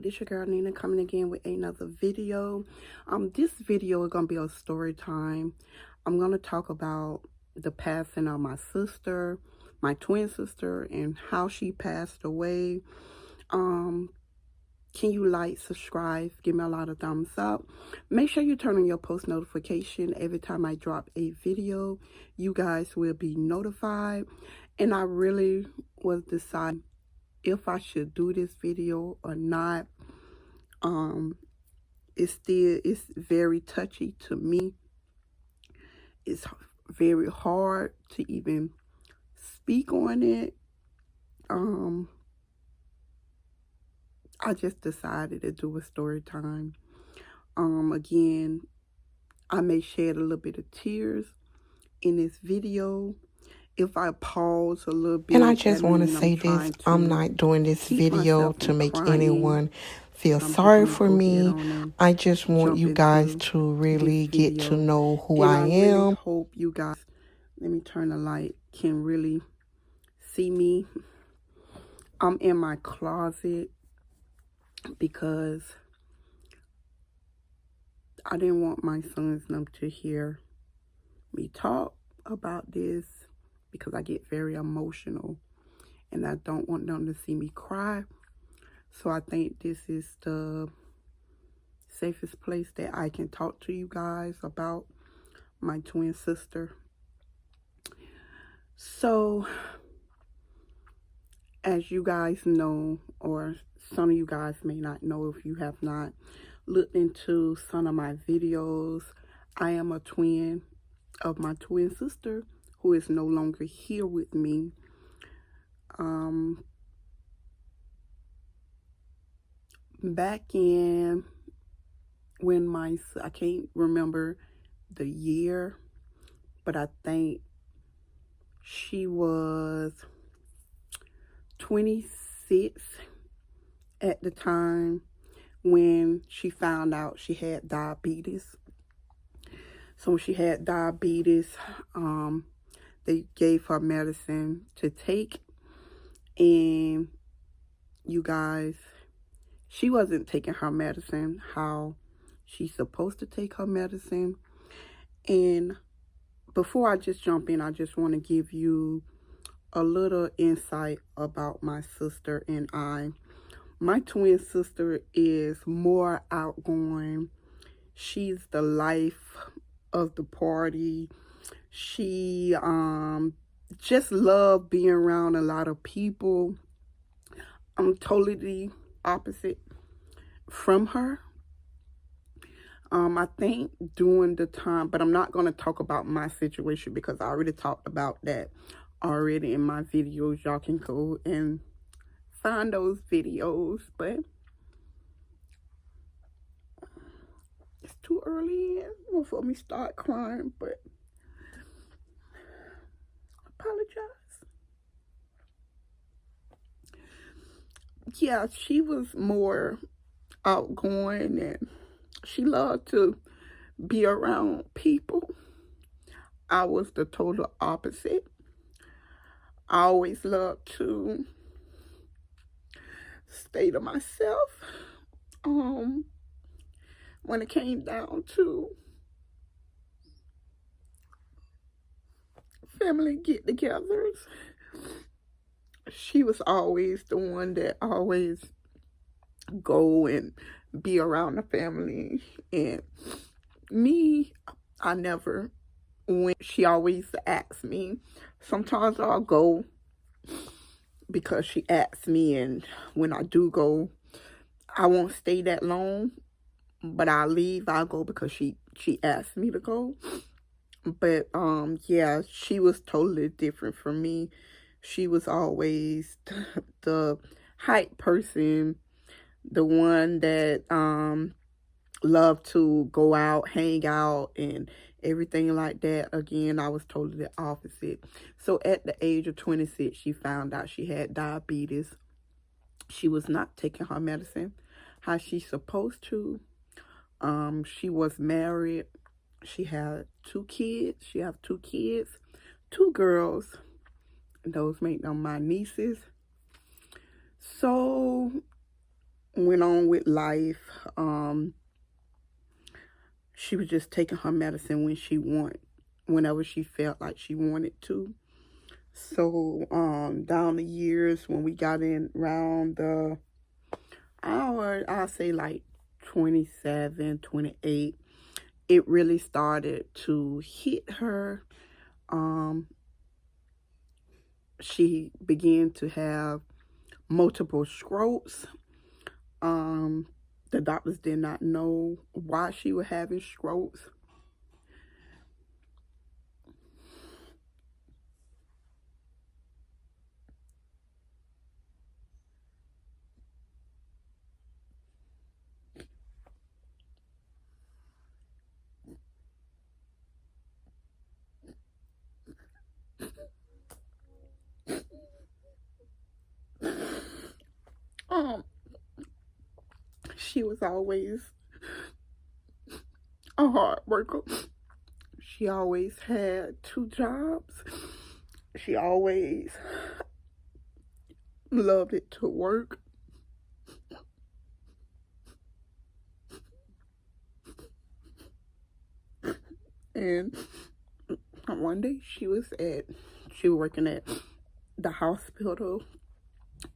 This your girl Nina coming again with another video. This video is gonna be a story time. I'm gonna talk about the passing of my sister, my twin sister, and how she passed away. Can you like, subscribe, give me a lot of thumbs up. Make sure you turn on your post notification. Every time I drop a video, you guys will be notified. And I really was deciding if I should do this video or not. It's very touchy to me. It's very hard to even speak on it. I just decided to do a story time. Again, I may shed a little bit of tears in this video. If I pause a little bit, and I just want to say this, I'm not doing this video to make anyone feel sorry for me. I just want you guys to really get to know who I am. Really hope you guys, let me turn the light, can really see me. I'm in my closet because I didn't want my sons to hear me talk about this, because I get very emotional and I don't want them to see me cry. So I think this is the safest place that I can talk to you guys about my twin sister. So, as you guys know, or some of you guys may not know if you have not looked into some of my videos, I am a twin of my twin sister who is no longer here with me. Back in when I can't remember the year, but I think she was 26 at the time when she found out she had diabetes. So when she had diabetes, they gave her medicine to take, and you guys, she wasn't taking her medicine how she's supposed to take her medicine. And before I just jump in, I just want to give you a little insight about my sister and I. My twin sister is more outgoing. She's the life of the party. She just loved being around a lot of people. I'm totally opposite from her. I think during the time, but I'm not going to talk about my situation because I already talked about that already in my videos. Y'all can go and find those videos, but it's too early before me start crying, but I apologize. Yeah, she was more outgoing and she loved to be around people. I was the total opposite. I always loved to stay to myself. When it came down to family get-togethers, she was always the one that always go and be around the family. And me, I never went. She always asked me. Sometimes I'll go because she asks me, and when I do go, I won't stay that long, but I'll leave. I'll go because she asked me to go. But yeah, she was totally different from me. She was always the hype person, the one that loved to go out, hang out, and everything like that. Again, I was totally the opposite. So at the age of 26, she found out she had diabetes. She was not taking her medicine how she's supposed to. She was married. She had 2 kids. She have 2 kids, 2 girls. Those make them my nieces. So went on with life. She was just taking her medicine whenever she felt like she wanted to. So down the years, when we got in around the, I'll say like 27, 28, it really started to hit her. She began to have multiple strokes. The doctors did not know why she was having strokes. She was always a hard worker. She always had 2 jobs. She always loved it to work. And one day she was working at the hospital,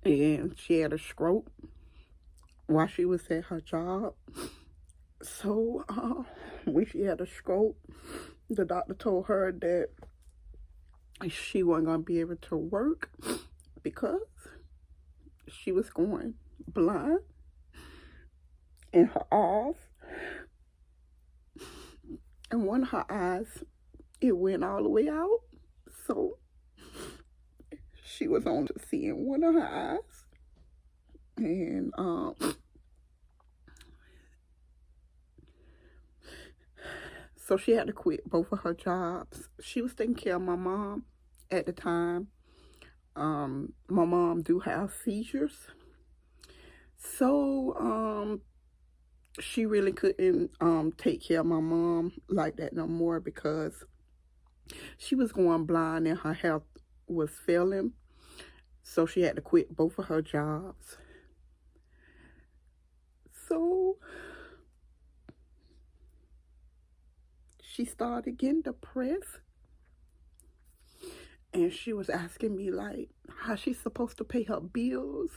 and she had a stroke while she was at her job. So when she had a stroke, the doctor told her that she wasn't going to be able to work because she was going blind in her eyes. And one of her eyes, it went all the way out. So she was only seeing one of her eyes. And so she had to quit both of her jobs. She was taking care of my mom at the time. My mom do have seizures. So she really couldn't take care of my mom like that no more because she was going blind and her health was failing. So she had to quit both of her jobs. So she started getting depressed. And she was asking me, like, how she's supposed to pay her bills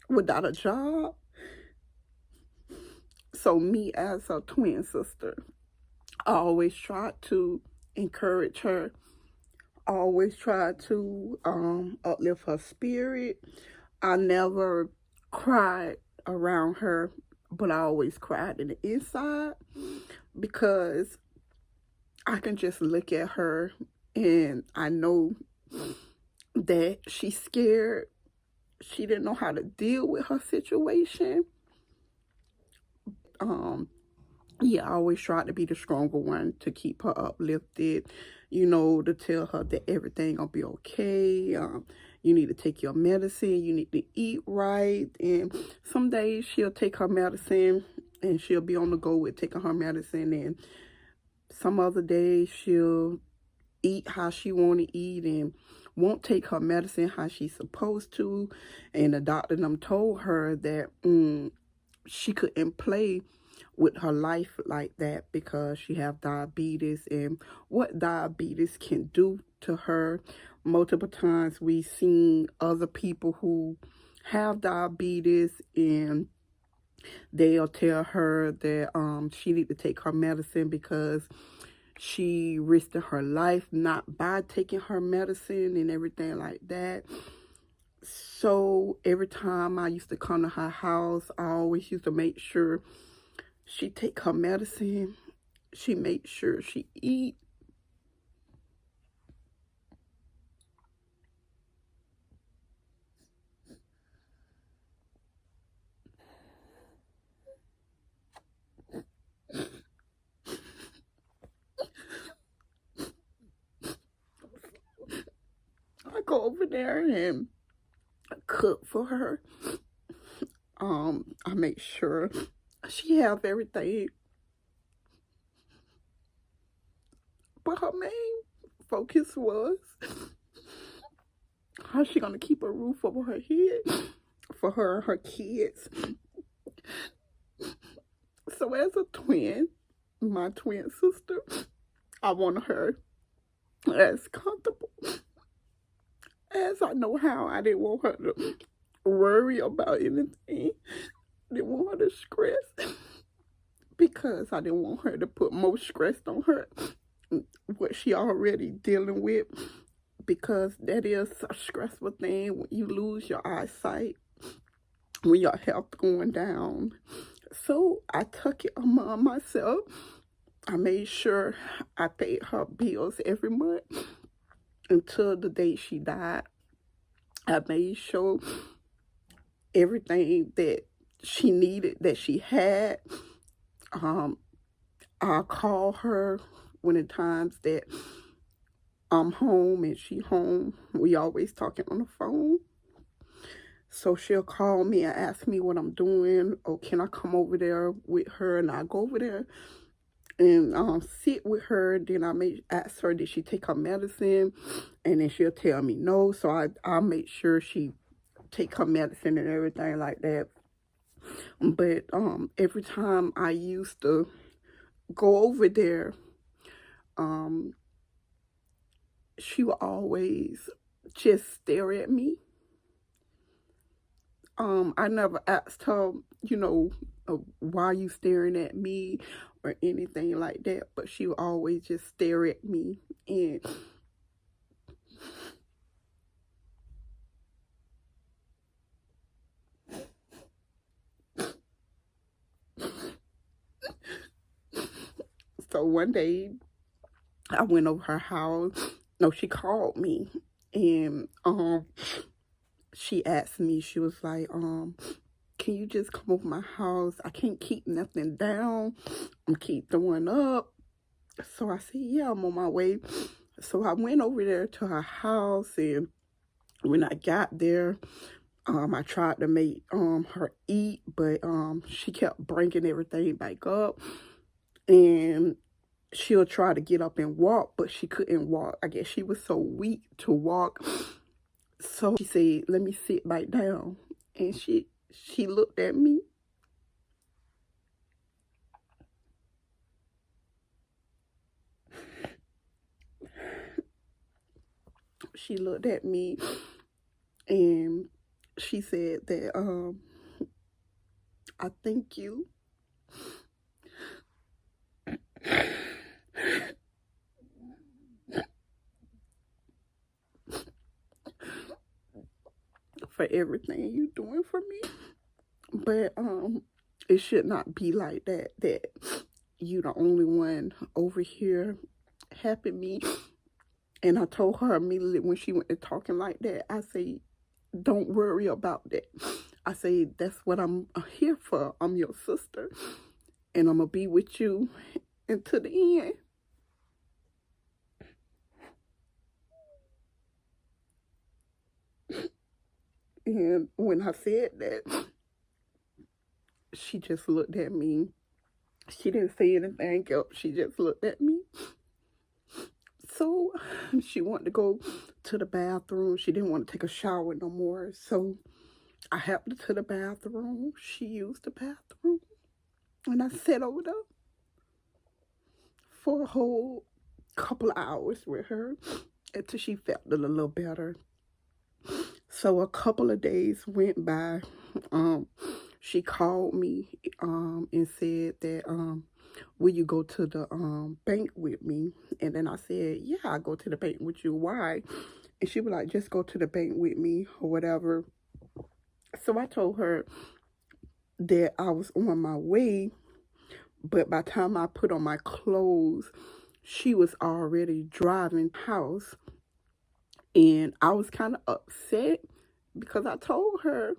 without a job. So me, as a twin sister, I always tried to encourage her. I always tried to uplift her spirit. I never cried around her, but I always cried in the inside because I can just look at her and I know that she's scared. She didn't know how to deal with her situation. Yeah, I always tried to be the stronger one to keep her uplifted, to tell her that everything gonna be okay. You need to take your medicine, you need to eat right. And some days she'll take her medicine and she'll be on the go with taking her medicine, and some other days she'll eat how she want to eat and won't take her medicine how she's supposed to. And the doctor told her that she couldn't play with her life like that because she have diabetes, and what diabetes can do to her. Multiple times we've seen other people who have diabetes and they'll tell her that she need to take her medicine because she risked her life not by taking her medicine and everything like that. So every time I used to come to her house, I always used to make sure she take her medicine. She make sure she eat. I go over there and cook for her. I make sure she have everything. But her main focus was how she gonna keep a roof over her head for her and her kids. So as a twin, my twin sister, I wanted her as comfortable as I know how. I didn't want her to worry about anything. I didn't want her to stress because I didn't want her to put more stress on her, what she already dealing with, because that is a stressful thing when you lose your eyesight, when your health going down. So I took it upon myself. I made sure I paid her bills every month until the day she died. I made sure everything that she needed, that she had. I'll call her when the times that I'm home and she home. We always talking on the phone. So she'll call me and ask me what I'm doing, or can I come over there with her? And I go over there and sit with her. Then I may ask her, did she take her medicine? And then she'll tell me no. So I'll make sure she take her medicine and everything like that. But every time I used to go over there, she would always just stare at me. I never asked her, why are you staring at me or anything like that, but she would always just stare at me. And so one day I went over her house. No, she called me, and she asked me, she was like, can you just come over my house? I can't keep nothing down. I'm keep throwing up. So I said, yeah, I'm on my way. So I went over there to her house, and when I got there, I tried to make her eat, but she kept bringing everything back up, and she'll try to get up and walk, but she couldn't walk. I guess she was so weak to walk. So she said, let me sit back down. And she looked at me. She looked at me and she said that, I thank you for everything you doing for me. But it should not be like that you the only one over here helping me. And I told her immediately when she went to talking like that, I say, don't worry about that. I say, that's what I'm here for. I'm your sister, and I'm going to be with you until the end. And when I said that, she just looked at me. She didn't say anything else. She just looked at me. So she wanted to go to the bathroom. She didn't want to take a shower no more. So I helped her to the bathroom. She used the bathroom. And I sat over there for a whole couple of hours with her until she felt a little better. So a couple of days went by. She called me and said that, will you go to the bank with me? And then I said, yeah, I'll go to the bank with you. Why? And she was like, just go to the bank with me or whatever. So I told her that I was on my way, but by the time I put on my clothes, she was already driving house. And I was kind of upset because I told her,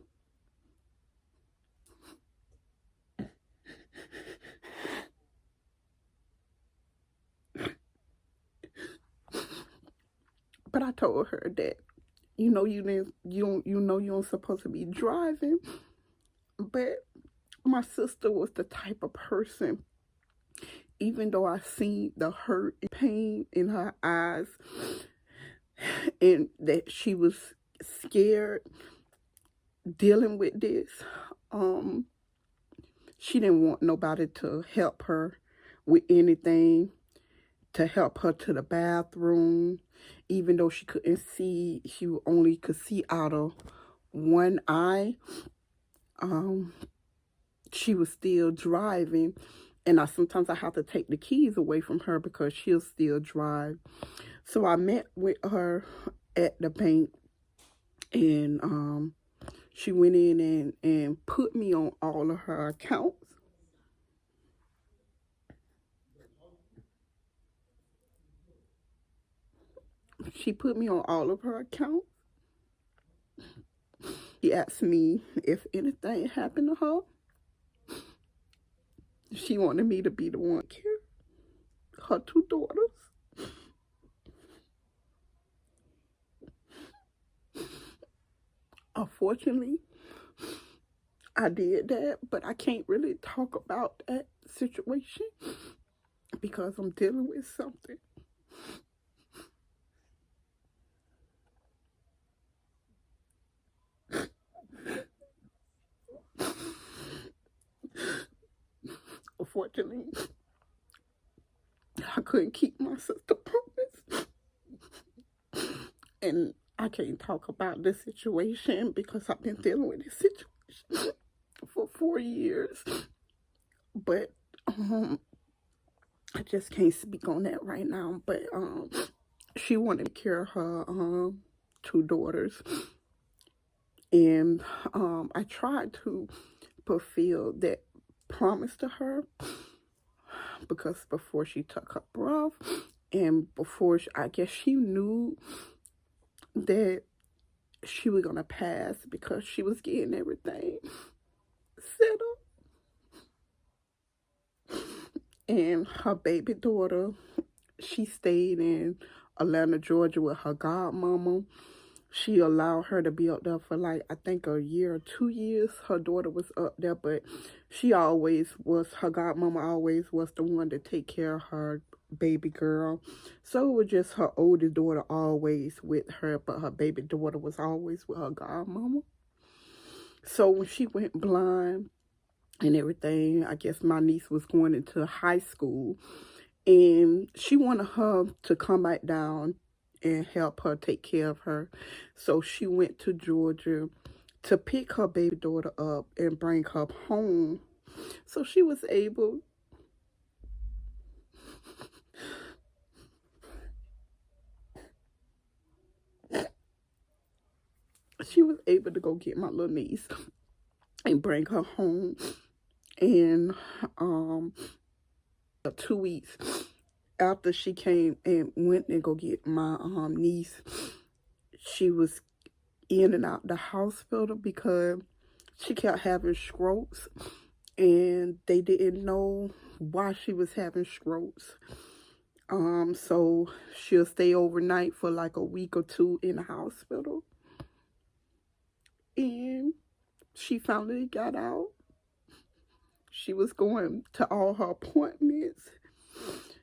but I told her that, you don't supposed to be driving. But my sister was the type of person, even though I seen the hurt and pain in her eyes and that she was scared, dealing with this. She didn't want nobody to help her with anything, to help her to the bathroom, even though she couldn't see. She only could see out of one eye. She was still driving, and sometimes I have to take the keys away from her because she'll still drive. So I met with her at the bank, and she went in and put me on all of her accounts. She put me on all of her accounts. She asked me if anything happened to her. She wanted me to be the one to care her two daughters. Unfortunately, I did that, but I can't really talk about that situation because I'm dealing with something. Unfortunately, I couldn't keep my sister promise. And I can't talk about this situation because I've been dealing with this situation for 4 years. But I just can't speak on that right now. But she wanted to care her two daughters. And I tried to fulfill that promise to her because before she took her breath and before I guess she knew that she was going to pass because she was getting everything set up. And her baby daughter, she stayed in Atlanta, Georgia with her godmama. She allowed her to be up there for like, I think a year or 2 years. Her daughter was up there, but her godmama always was the one to take care of her baby girl. So it was just her oldest daughter always with her, but her baby daughter was always with her godmama. So when she went blind and everything, I guess my niece was going into high school, and she wanted her to come back down and help her take care of her. So she went to Georgia to pick her baby daughter up and bring her home. So she was able to go get my little niece and bring her home. And 2 weeks after she came and went and go get my niece, she was in and out the hospital because she kept having strokes, and they didn't know why she was having strokes. So she'll stay overnight for like a week or 2 in the hospital. And she finally got out. She was going to all her appointments.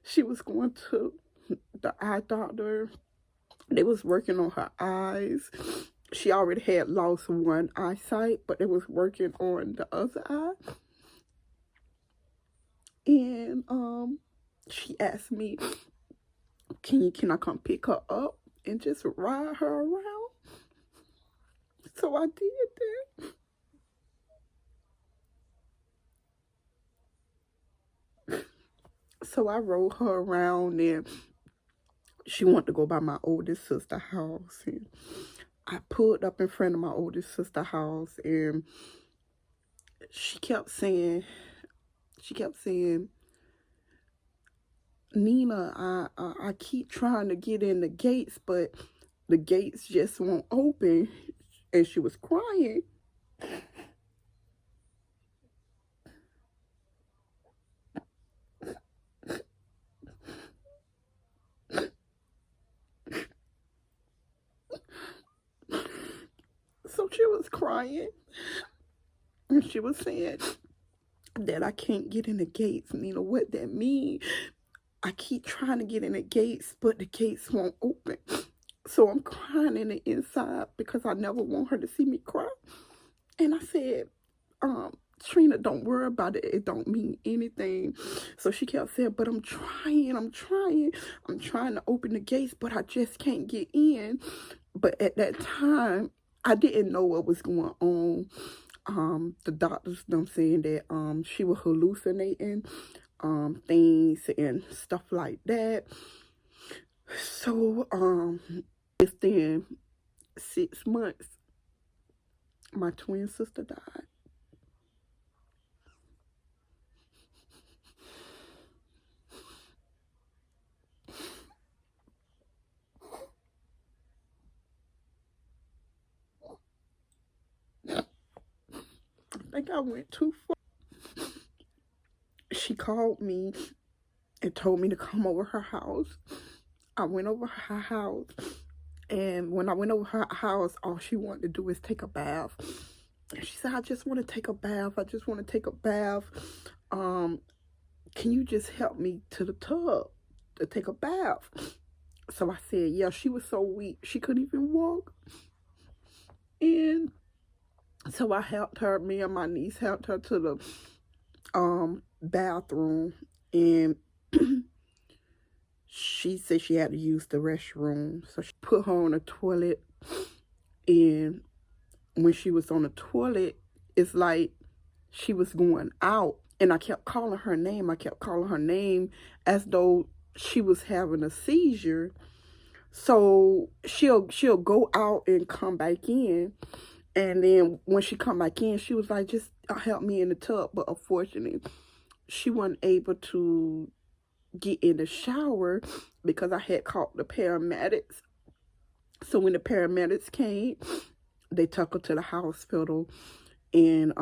She was going to the eye doctor. They was working on her eyes. She already had lost one eyesight, but they was working on the other eye. And she asked me, can I come pick her up and just ride her around? So I did that. So I rode her around, and she wanted to go by my oldest sister's house. And I pulled up in front of my oldest sister's house, and she kept saying, Nina, I keep trying to get in the gates, but the gates just won't open. And she was crying. So she was crying. And she was saying that I can't get in the gates. Nina, what that mean? I keep trying to get in the gates, but the gates won't open. So I'm crying in the inside because I never want her to see me cry. And I said, Trina, don't worry about it. It don't mean anything. So she kept saying, but I'm trying to open the gates, but I just can't get in. But at that time, I didn't know what was going on. The doctors them saying that she was hallucinating things and stuff like that. So within 6 months, my twin sister died. I think I went too far. She called me and told me to come over her house. I went over her house, and when I went over her house, all she wanted to do is take a bath. And she said, I just want to take a bath. I just want to take a bath. Can you just help me to the tub to take a bath? So I said, yeah. She was so weak, she couldn't even walk. And so I helped her, me and my niece helped her to the bathroom, and she said she had to use the restroom. So she put her on the toilet, and when she was on the toilet, it's like she was going out, and I kept calling her name. I kept calling her name as though she was having a seizure. So she'll go out and come back in. And then when she come back in, she was like, just help me in the tub. But unfortunately, she wasn't able to get in the shower because I had called the paramedics. So when the paramedics came, they took her to the hospital. And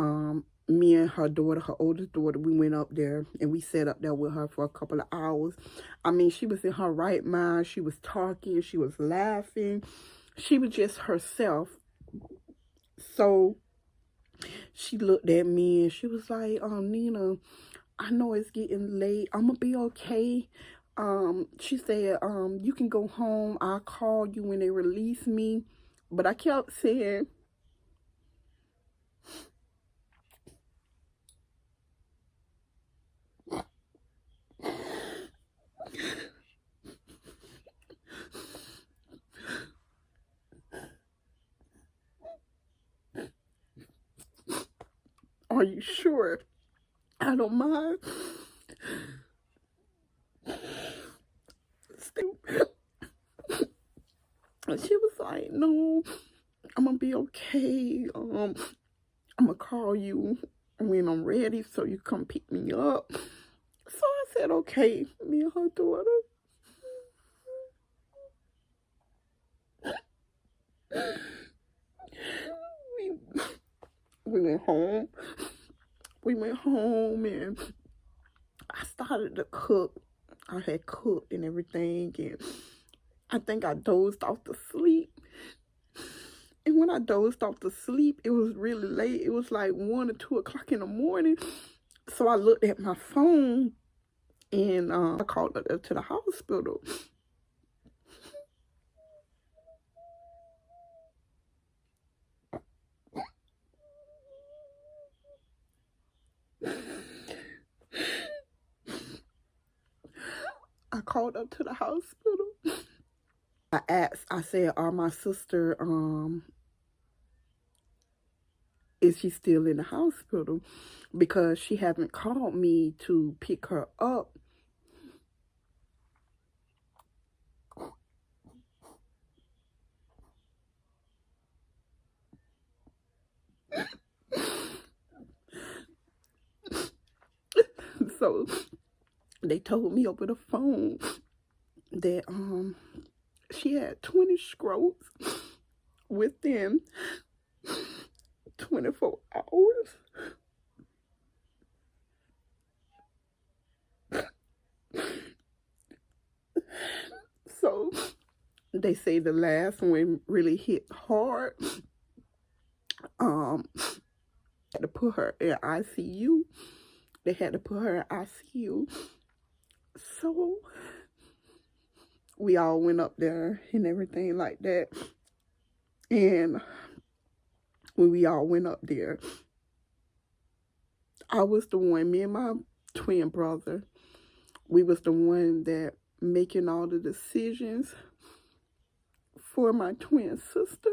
me and her daughter, her oldest daughter, we went up there and we sat up there with her for a couple of hours. I mean, she was in her right mind. She was talking. She was laughing. She was just herself. So she looked at me and she was like, Nina, I know it's getting late. I'm going to be okay. She said, you can go home. I'll call you when they release me. But I kept saying, are you sure? I don't mind. And she was like, no, I'm going to be okay. I'm going to call you when I'm ready so you come pick me up. So I said, okay, me and her daughter. We went home. We went home and I started to cook. I had cooked and everything, and I think I dozed off to sleep. And when I dozed off to sleep, it was really late. It was like 1 or 2 o'clock in the morning. So I looked at my phone and I called her to the hospital. I called up to the hospital. I asked, I said, my sister, is she still in the hospital? Because she haven't called me to pick her up. So they told me over the phone that she had 20 strokes within 24 hours. So they say the last one really hit hard. Had to put her in ICU. They had to put her in ICU. So we all went up there and everything like that. And when we all went up there, I was the one, me and my twin brother, we was the one that making all the decisions for my twin sister.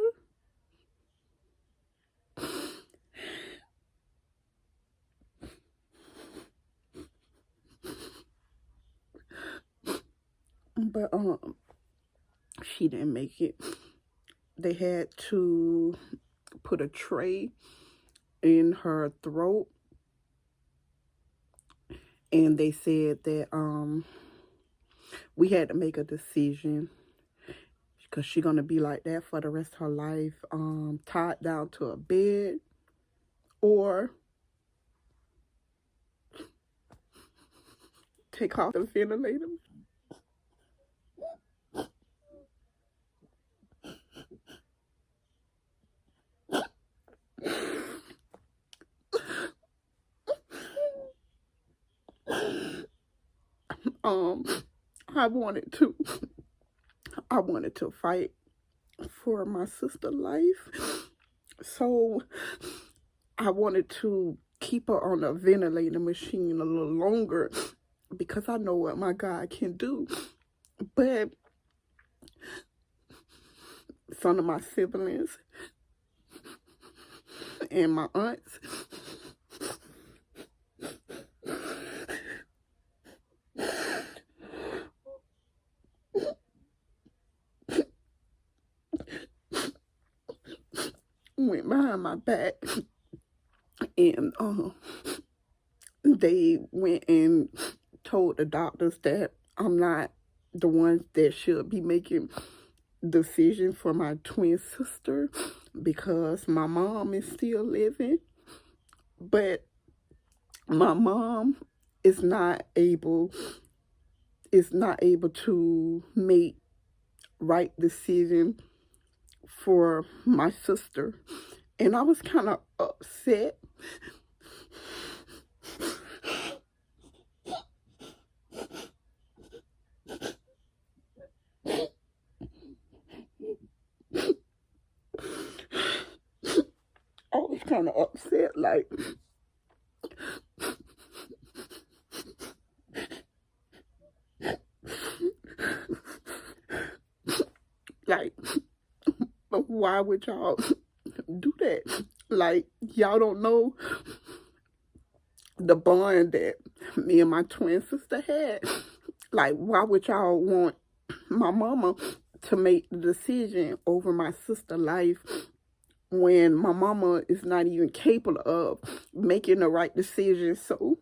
But she didn't make it. They had to put a tray in her throat, and they said that we had to make a decision because she's gonna be like that for the rest of her life, tied down to a bed, or take off the ventilator. I wanted to fight for my sister's life. So I wanted to keep her on a ventilator machine a little longer because I know what my God can do. But some of my siblings and my aunts went behind my back, and they went and told the doctors that I'm not the one that should be making decisions for my twin sister because my mom is still living, but my mom is not able to make right decision for my sister. And I was kind of upset. I was kind of upset, like why would y'all do that? Like, y'all don't know the bond that me and my twin sister had. Like, why would y'all want my mama to make the decision over my sister's life when my mama is not even capable of making the right decision? So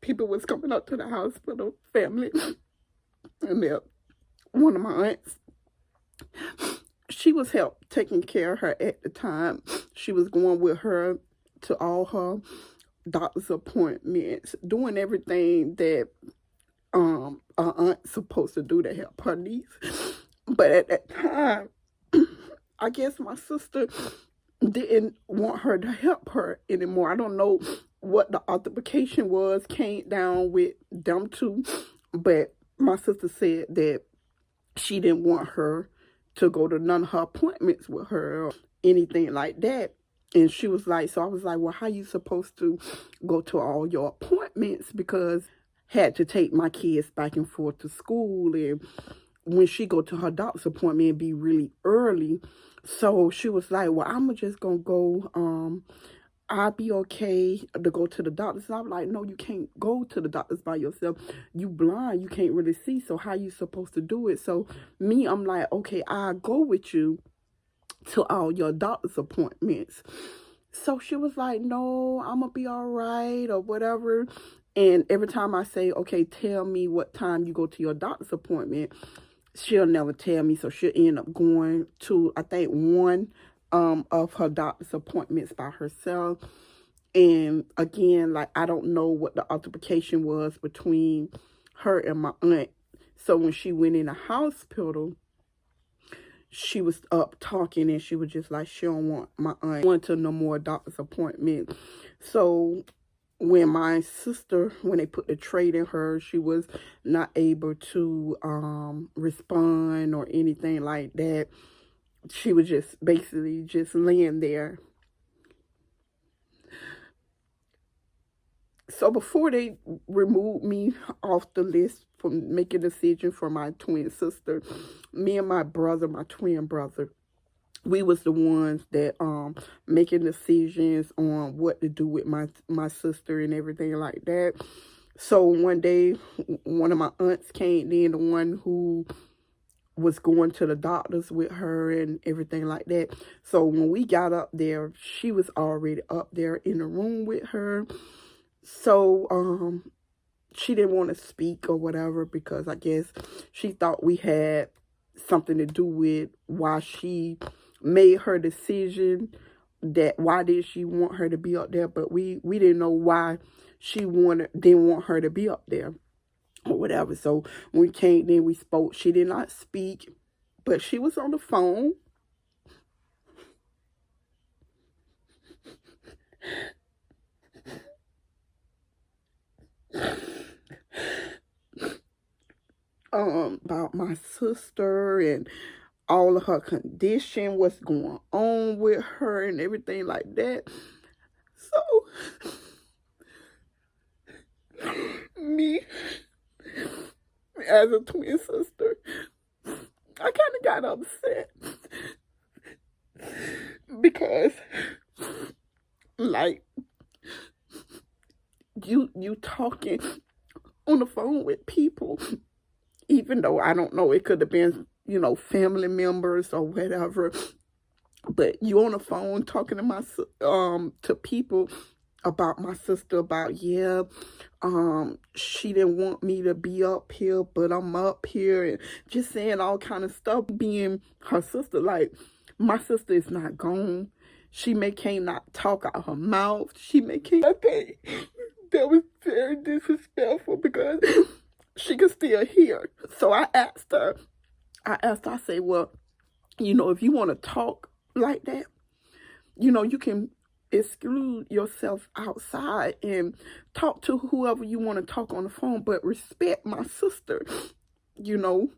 people was coming up to the hospital, family, and one of my aunts, she was taking care of her at the time. She was going with her to all her doctor's appointments, doing everything that our aunt's supposed to do to help her niece. But at that time, I guess my sister didn't want her to help her anymore. I don't know what the altercation was, came down with them two, but my sister said that she didn't want her to go to none of her appointments with her or anything like that. And she was like, so I was like, well, how you supposed to go to all your appointments? Because I had to take my kids back and forth to school, and when she go to her doctor's appointment, it'd be really early. So she was like, well, I'm just gonna go, I'll be okay to go to the doctors. And I was like, no, you can't go to the doctors by yourself. You blind, you can't really see, so how you supposed to do it? So me, I'm like, okay, I'll go with you to all your doctor's appointments. So she was like, no, I'm gonna be all right or whatever. And every time I say, okay, tell me what time you go to your doctor's appointment, she'll never tell me. So she'll end up going to, I think, one of her doctor's appointments by herself. And again, like, I don't know what the altercation was between her and my aunt. So when she went in the hospital, she was up talking, and she was just like, she don't want my aunt went to no more doctor's appointment. So when my sister, when they put the trade in her, she was not able to respond or anything like that. She was just basically just laying there. So before they removed me off the list from making a decision for my twin sister, me and my brother, my twin brother, we was the ones that making decisions on what to do with my sister and everything like that. So one day, one of my aunts came in, the one who was going to the doctors with her and everything like that. So when we got up there, she was already up there in the room with her. So she didn't want to speak or whatever, because I guess she thought we had something to do with why she made her decision, that why did she want her to be up there. But we didn't know why she didn't want her to be up there or whatever. So when we came in, we spoke. She did not speak, but she was on the phone. About my sister and all of her condition, what's going on with her and everything like that. So me, as a twin sister, I kind of got upset because, like, you talking on the phone with people, even though I don't know, it could have been, you know, family members or whatever, but you on the phone talking to to people about my sister, about, yeah, she didn't want me to be up here, but I'm up here, and just saying all kind of stuff, being her sister. Like, my sister is not gone. She can't not talk out her mouth. She can't. I think that was very disrespectful, because she could still hear. So I asked her, I say, well, you know, if you want to talk like that, you know, you can exclude yourself outside and talk to whoever you want to talk on the phone, but respect my sister, you know.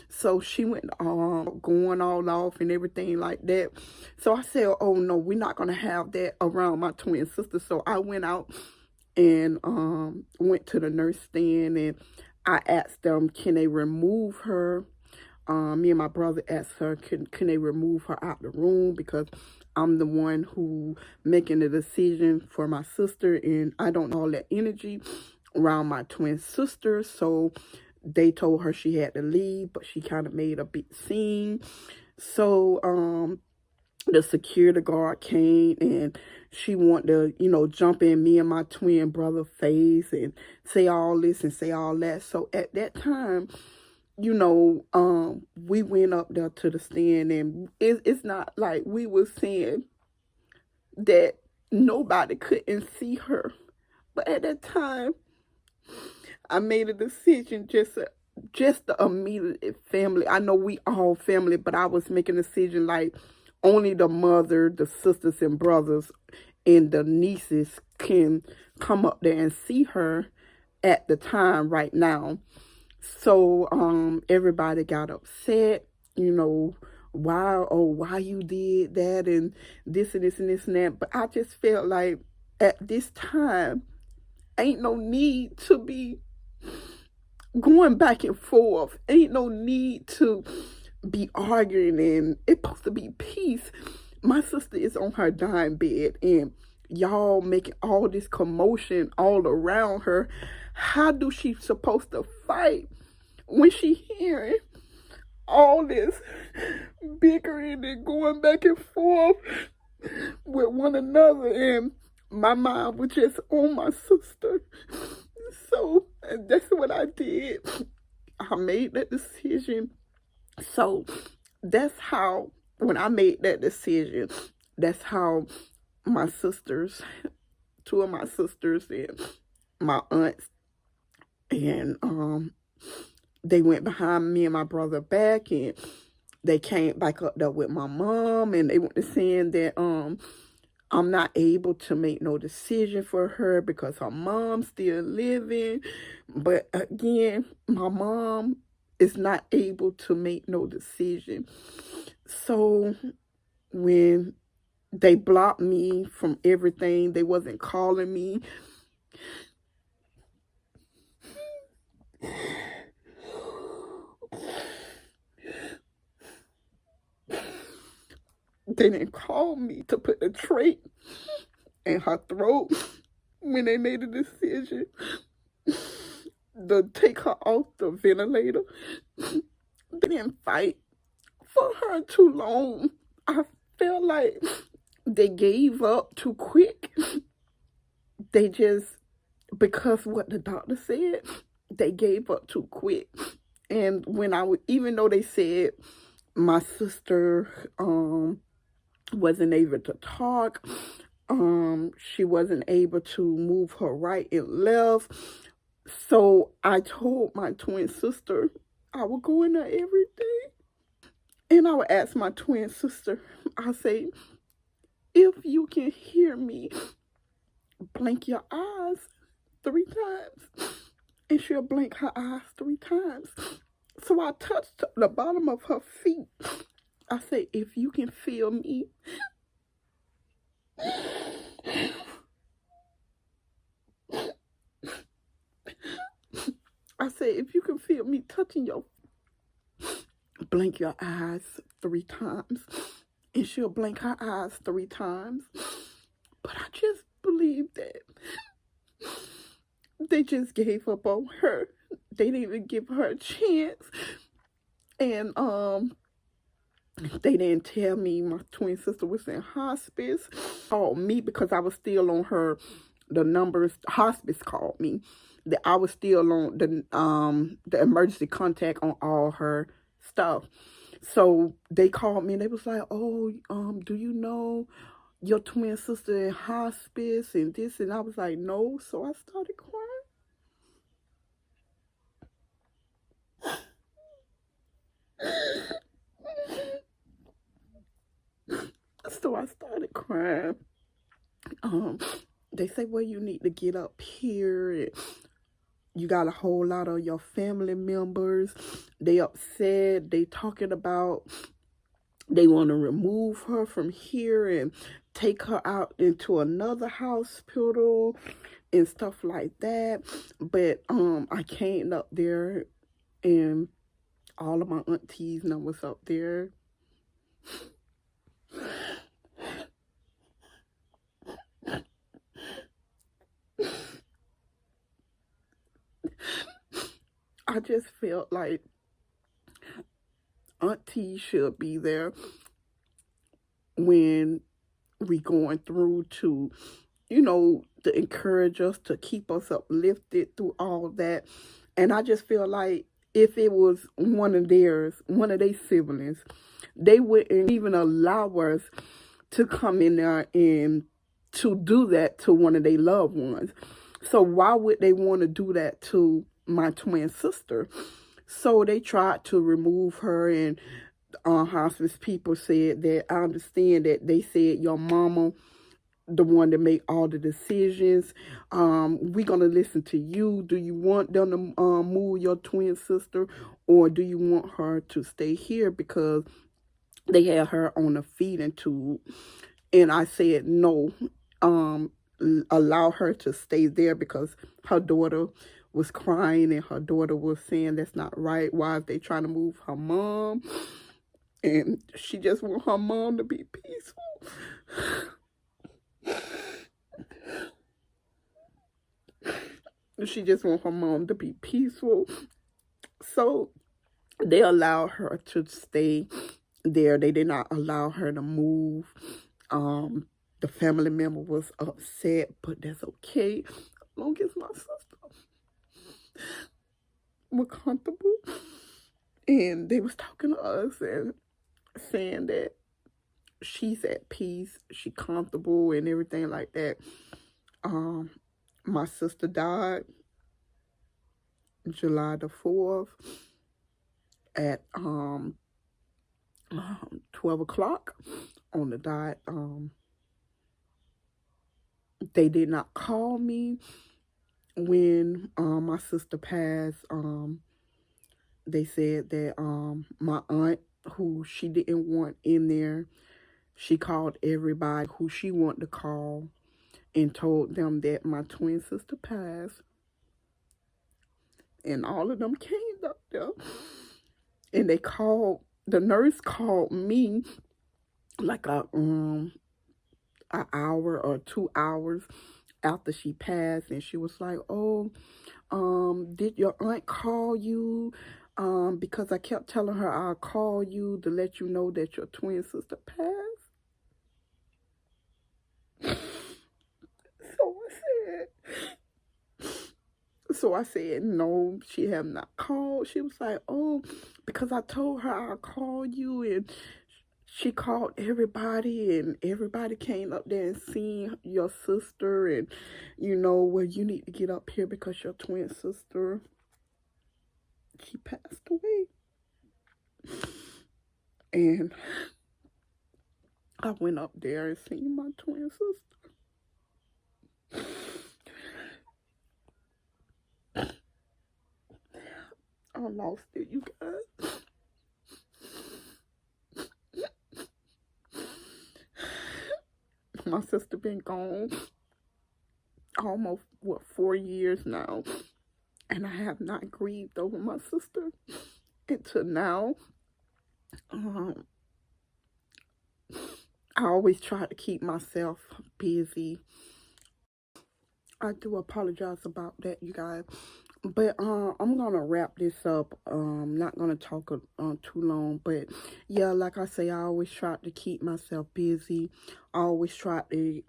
So she went going all off and everything like that. So I said, oh no, we're not going to have that around my twin sister. So I went out and went to the nurse stand, and I asked them, can they remove her? Me and my brother asked her, can they remove her out the room, because I'm the one who making the decision for my sister, and I don't know all that energy around my twin sister. So they told her she had to leave, but she kind of made a big scene. So the security guard came, and she wanted to, you know, jump in me and my twin brother face and say all this and say all that. So at that time, you know, we went up there to the stand, and it's not like we were saying that nobody couldn't see her. But at that time, I made a decision, just the immediate family. I know we all family, but I was making a decision like only the mother, the sisters and brothers, and the nieces can come up there and see her at the time right now. So everybody got upset, you know, why you did that, and this and this and this and that. But I just felt like at this time, ain't no need to be going back and forth. Ain't no need to be arguing, and it's supposed to be peace. My sister is on her dying bed, and y'all making all this commotion all around her. How do she supposed to fight when she hearing all this bickering and going back and forth with one another? And my mind was just on my sister. So that's what I did. I made that decision. So that's how, when I made that decision, that's how my sisters, two of my sisters and my aunts, and they went behind me and my brother back, and they came back up there with my mom, and they went to saying that I'm not able to make no decision for her because her mom's still living. But again, my mom is not able to make no decision. So when they blocked me from everything, they wasn't calling me. They didn't call me to put the trait in her throat when they made a decision to take her off the ventilator. They didn't fight for her too long. I feel like they gave up too quick. They just, because what the doctor said, they gave up too quick. And when even though they said my sister wasn't able to talk, she wasn't able to move her right and left. So I told my twin sister I would go in there every day. And I would ask my twin sister, I say, if you can hear me, blink your eyes 3 times. And she'll blink her eyes 3 times. So I touched the bottom of her feet. I say, if you can feel me, I say, if you can feel me touching your, blink your eyes 3 times. And she'll blink her eyes 3 times. But I just believe that they just gave up on her. They didn't even give her a chance. And they didn't tell me my twin sister was in hospice. Called me because I was still on her, the numbers, hospice called me. That I was still on the emergency contact on all her stuff. So they called me and they was like, oh, do you know your twin sister in hospice and this? And I was like, no. So I started crying. So I started crying. They say, well, you need to get up here. And you got a whole lot of your family members. They upset. They talking about they want to remove her from here and take her out into another hospital and stuff like that. But I came up there and all of my aunties and I was up there. I just felt like auntie should be there when we going through to, you know, to encourage us, to keep us uplifted through all that. And I just feel like if it was one of their siblings, they wouldn't even allow us to come in there and to do that to one of their loved ones. So why would they want to do that to my twin sister? So they tried to remove her, and hospice people said that, I understand that they said your mama the one that make all the decisions. We're gonna listen to you. Do you want them to move your twin sister, or do you want her to stay here because they had her on a feeding tube? And I said no. Allow her to stay there because her daughter was crying and her daughter was saying that's not right. Why are they trying to move her mom? And she just want her mom to be peaceful. She just want her mom to be peaceful. So they allowed her to stay there. They did not allow her to move. The family member was upset, but that's okay. As long as my sister was comfortable. And they was talking to us and saying that she's at peace, she comfortable and everything like that. My sister died July the 4th at 12 o'clock on the dot. They did not call me when my sister passed. They said that my aunt, who she didn't want in there, she called everybody who she wanted to call and told them that my twin sister passed. And all of them came up there. And the nurse called me like an hour or 2 hours after she passed. And she was like, oh, did your aunt call you? Because I kept telling her I'll call you to let you know that your twin sister passed. So I said, no, she have not called. She was like, oh, because I told her I'll call you, and she called everybody, and everybody came up there and seen your sister, and well, you need to get up here because your twin sister, she passed away. And I went up there and seen my twin sister. I lost it, you guys. My sister been gone almost, 4 years now. And I have not grieved over my sister until now. I always try to keep myself busy. I do apologize about that, you guys. But I'm going to wrap this up. Not going to talk too long. But, yeah, like I say, I always try to keep myself busy. I always try to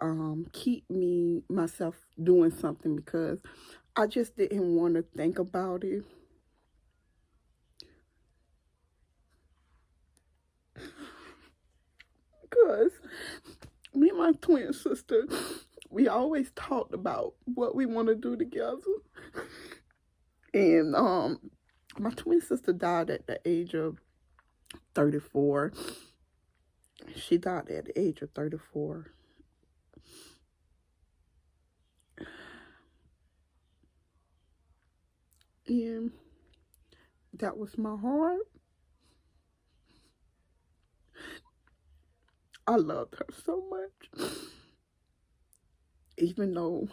keep myself doing something because I just didn't want to think about it. Because me and my twin sister, we always talked about what we want to do together. And my twin sister died at the age of 34. She died at the age of 34. And that was my heart. I loved her so much. Even though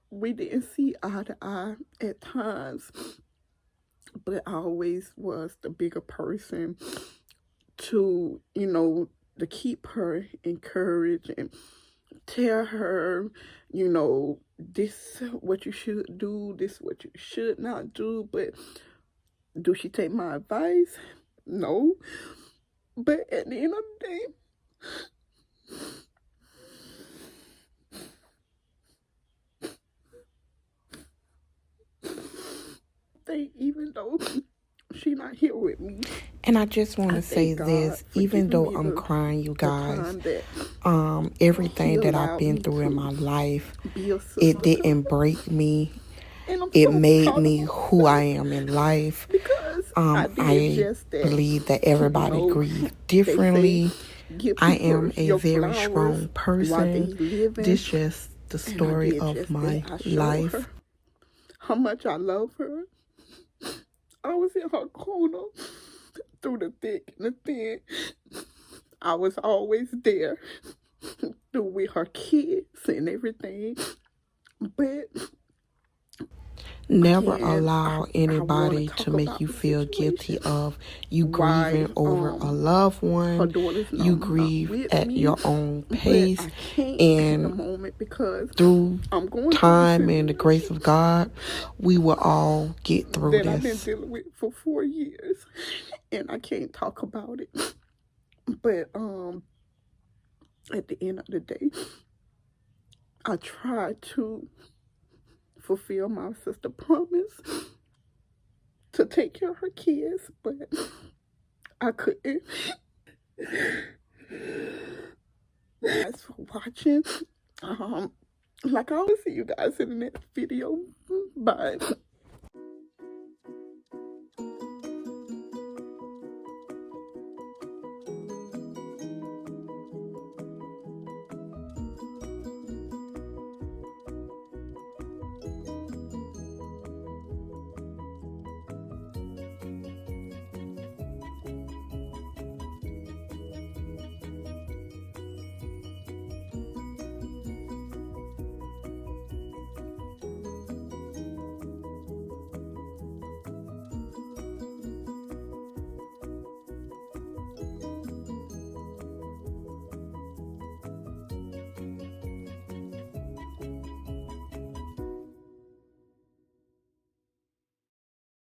we didn't see eye to eye at times, but I always was the bigger person to, to keep her encouraged and tell her, this what you should do, this what you should not do. But do she take my advice? No. But at the end of the day, even though she not here with me. And I just want to say this, even though I'm crying, you guys, everything that I've been through in my life, it didn't break me. It made me who I am in life. I believe that everybody grieves differently. I am a very strong person. This is just the story of my life. How much I love her. I was in her corner through the thick and the thin. I was always there with her kids and everything. But never allow anybody to make you feel guilty of you grieving over a loved one. You grieve at your own pace, and through time and the grace of God, we will all get through this. I've been dealing with for 4 years, and I can't talk about it. But at the end of the day, I tried to fulfill my sister's promise to take care of her kids, but I couldn't. Thanks for watching. Like I always see you guys in the next video. Bye.